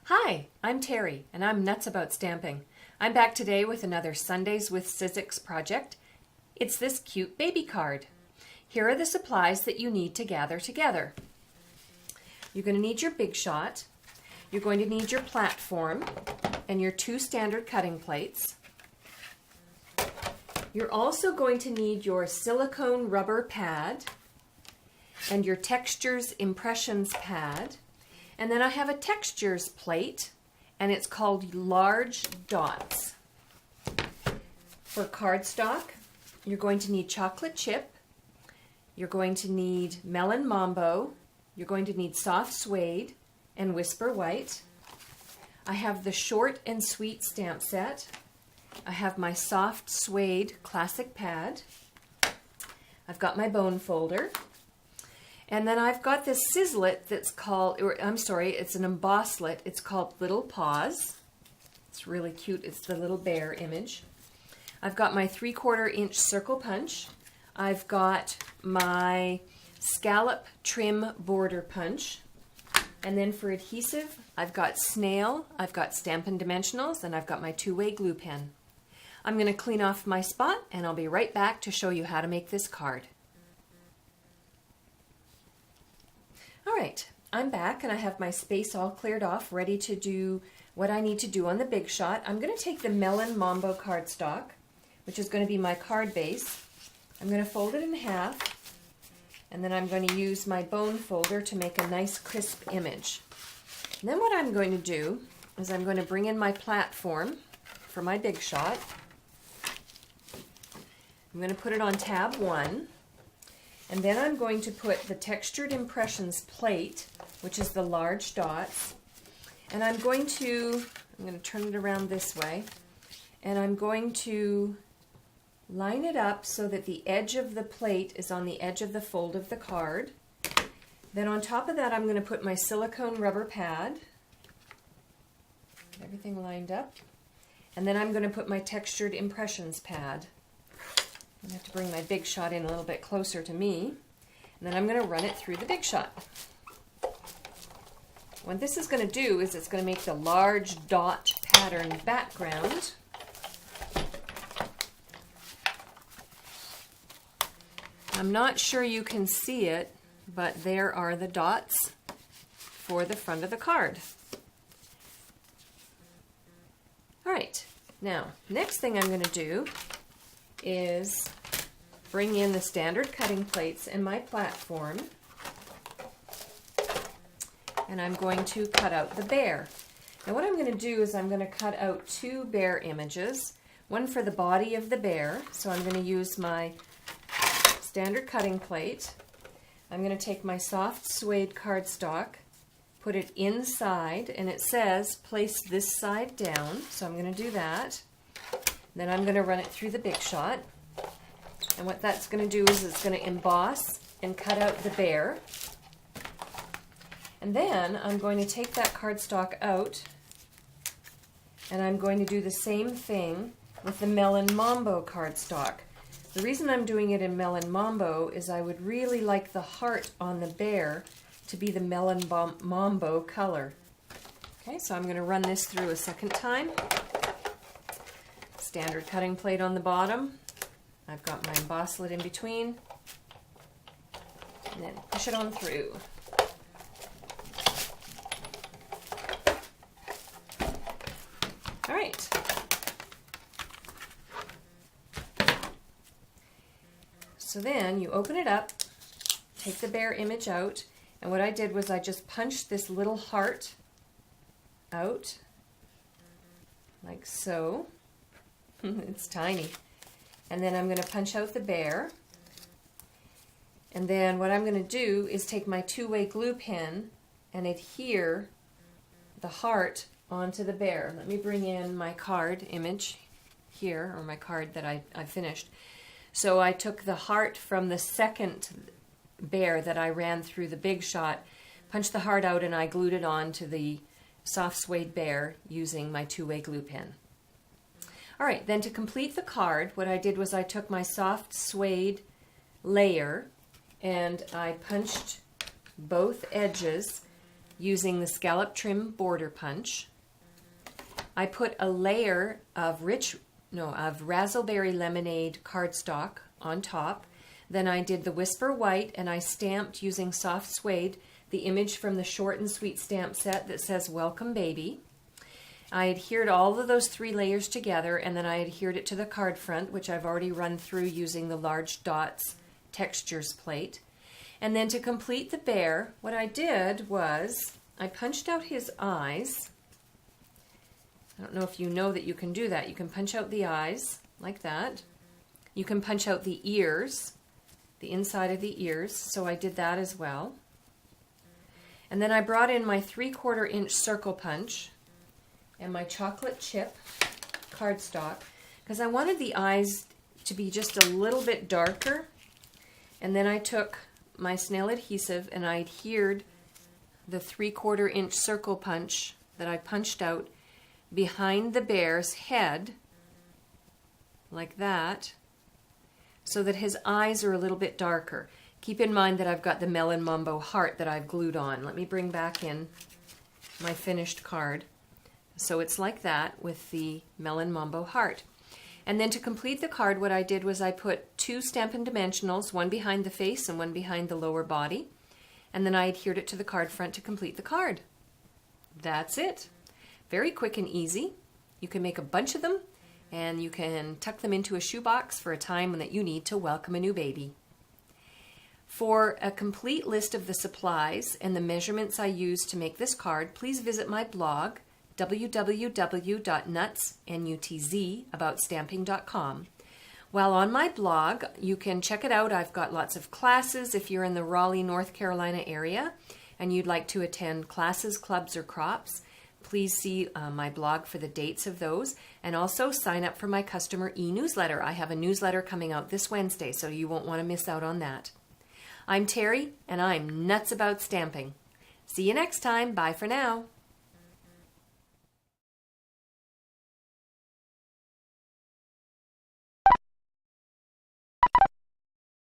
Hi, I'm Terry, and I'm nuts about stamping. I'm back today with another Sundays with Sizzix project. It's this cute baby card. Here are the supplies that you need to gather together. You're going to need your Big Shot. You're going to need your platform and your 2 standard cutting plates. You're also going to need your silicone rubber pad and your Textures Impressions pad. And then I have a textures plate, and it's called Large Dots. For cardstock, you're going to need chocolate chip, you're going to need melon mambo, you're going to need soft suede and whisper white. I have the short and sweet stamp set. I have my soft suede classic pad. I've got my bone folder. And then I've got this sizzlet that's called, it's an embosslet. It's called Lil Paws. It's really cute. It's the little bear image. I've got my 3/4 inch circle punch. I've got my scallop trim border punch. And then for adhesive, I've got snail, I've got Stampin' Dimensionals, and I've got my 2-way glue pen. I'm going to clean off my spot, and I'll be right back to show you how to make this card. All right, I'm back and I have my space all cleared off, ready to do what I need to do on the Big Shot. I'm going to take the Melon Mambo cardstock, which is going to be my card base. I'm going to fold it in half, and then I'm going to use my bone folder to make a nice crisp image. And then what I'm going to do is I'm going to bring in my platform for my Big Shot. I'm going to put it on tab 1. And then I'm going to put the Textured Impressions plate, which is the large dots, and I'm going to turn it around this way, and I'm going to line it up so that the edge of the plate is on the edge of the fold of the card. Then on top of that, I'm going to put my silicone rubber pad, get everything lined up, and then I'm going to put my Textured Impressions pad. I have to bring my Big Shot in a little bit closer to me, and then I'm going to run it through the Big Shot. What this is going to do is it's going to make the large dot pattern background. I'm not sure you can see it, but there are the dots for the front of the card. All right, now next thing I'm going to do is bring in the standard cutting plates and my platform, and I'm going to cut out the bear. Now what I'm going to do is I'm going to cut out 2 bear images, one for the body of the bear, so I'm going to use my standard cutting plate. I'm going to take my soft suede cardstock, put it inside, and it says place this side down, so I'm going to do that. Then I'm going to run it through the Big Shot, and what that's going to do is it's going to emboss and cut out the bear. And then I'm going to take that cardstock out, and I'm going to do the same thing with the Melon Mambo cardstock. The reason I'm doing it in Melon Mambo is I would really like the heart on the bear to be the Melon Mambo color. Okay, so I'm going to run this through a second time. Standard cutting plate on the bottom. I've got my embosslet in between. And then push it on through. All right. So then you open it up, take the bear image out, and what I did was I just punched this little heart out, like so. It's tiny. And then I'm going to punch out the bear. And then what I'm going to do is take my 2-way glue pen and adhere the heart onto the bear. Let me bring in my card image here, or my card that I finished. So I took the heart from the second bear that I ran through the Big Shot, punched the heart out, and I glued it on to the soft suede bear using my 2-way glue pen. All right, then to complete the card, what I did was I took my soft suede layer and I punched both edges using the scallop trim border punch. I put a layer of razzleberry lemonade cardstock on top. Then I did the Whisper White, and I stamped using soft suede the image from the short and sweet stamp set that says Welcome Baby. I adhered all of those 3 layers together, and then I adhered it to the card front, which I've already run through using the Large Dots Textures plate. And then to complete the bear, what I did was I punched out his eyes. I don't know if you know that you can do that. You can punch out the eyes like that. You can punch out the ears, the inside of the ears, so I did that as well. And then I brought in my 3/4 inch circle punch and my chocolate chip cardstock because I wanted the eyes to be just a little bit darker. And then I took my snail adhesive and I adhered the 3/4 inch circle punch that I punched out behind the bear's head like that, so that his eyes are a little bit darker. Keep in mind that I've got the Melon Mambo heart that I've glued on. Let me bring back in my finished card. So it's like that with the Melon Mambo heart. And then to complete the card, what I did was I put 2 Stampin' Dimensionals, one behind the face and one behind the lower body. And then I adhered it to the card front to complete the card. That's it. Very quick and easy. You can make a bunch of them, and you can tuck them into a shoebox for a time that you need to welcome a new baby. For a complete list of the supplies and the measurements I used to make this card, please visit my blog, www.nutzstamping.com. While on my blog, you can check it out. I've got lots of classes if you're in the Raleigh, North Carolina area and you'd like to attend classes, clubs, or crops. Please see my blog for the dates of those, and also sign up for my customer e-newsletter. I have a newsletter coming out this Wednesday, so you won't want to miss out on that. I'm Terry, and I'm nuts about stamping. See you next time. Bye for now.